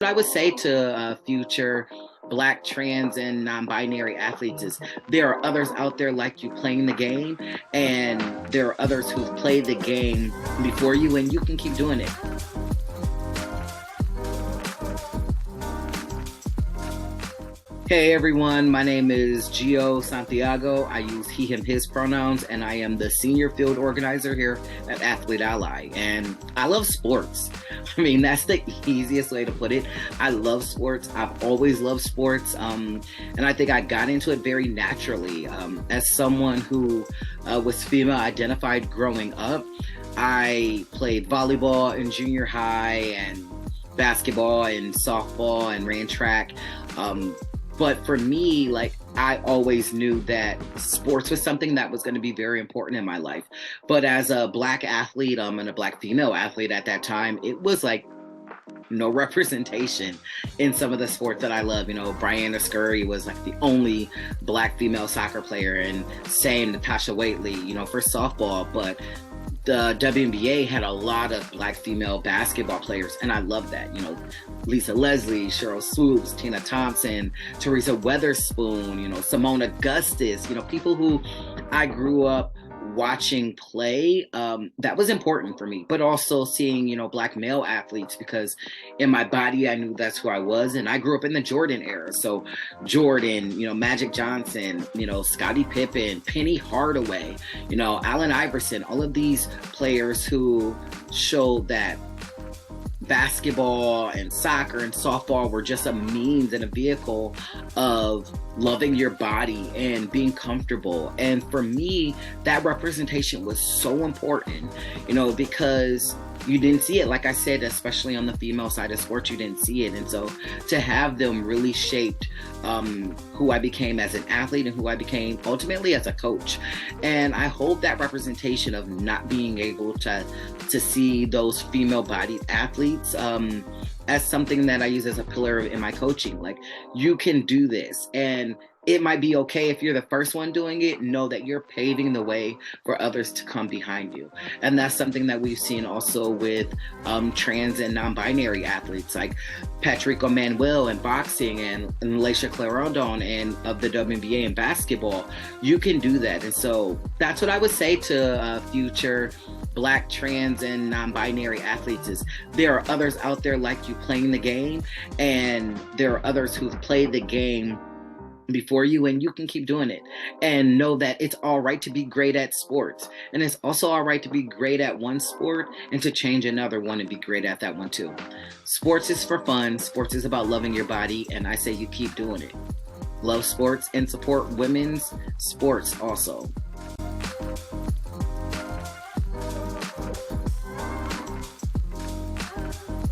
What I would say to future Black, trans, and non-binary athletes is there are others out there like you playing the game, and there are others who've played the game before you, and you can keep doing it. Hey everyone, my name is Gio Santiago. I use he, him, his pronouns, and I am the senior field organizer here at Athlete Ally. And I love sports. I mean, that's the easiest way to put it. I love sports. I've always loved sports. And I think I got into it very naturally. As someone who was female identified growing up, I played volleyball in junior high and basketball and softball and ran track. But for me, like, I always knew that sports was something that was going to be very important in my life. But as a Black athlete, and a Black female athlete at that time, it was like no representation in some of the sports that I love. You know, Brianna Scurry was like the only Black female soccer player, and same Natasha Waitley, you know, for softball. But the WNBA had a lot of Black female basketball players, and I love that. You know, Lisa Leslie, Cheryl Swoops, Tina Thompson, Teresa Weatherspoon, you know, Simone Augustus, you know, people who I grew up watching play. That was important for me, but also seeing, you know, Black male athletes, because in my body I knew that's who I was, and I grew up in the Jordan era. So Jordan, you know, Magic Johnson, you know, Scottie Pippen, Penny Hardaway, you know, Allen Iverson, all of these players who showed that basketball and soccer and softball were just a means and a vehicle of loving your body and being comfortable. And for me, that representation was so important, you know, because you didn't see it. Like I said, especially on the female side of sports, you didn't see it. And so to have them really shaped who I became as an athlete and who I became ultimately as a coach. And I hold that representation of not being able to see those female bodied athletes as something that I use as a pillar in my coaching. Like, you can do this, and it might be okay if you're the first one doing it. Know that you're paving the way for others to come behind you. And that's something that we've seen also with trans and non-binary athletes like Patrick Manuel in boxing and Laisha Clarendon and of the WNBA in basketball. You can do that. And so that's what I would say to future Black, trans, and non-binary athletes is there are others out there like you playing the game, and there are others who've played the game before you, and you can keep doing it. And know that it's all right to be great at sports, and it's also all right to be great at one sport and to change another one and be great at that one too. Sports is for fun. Sports is about loving your body, and I say you keep doing it. Love sports and support women's sports also.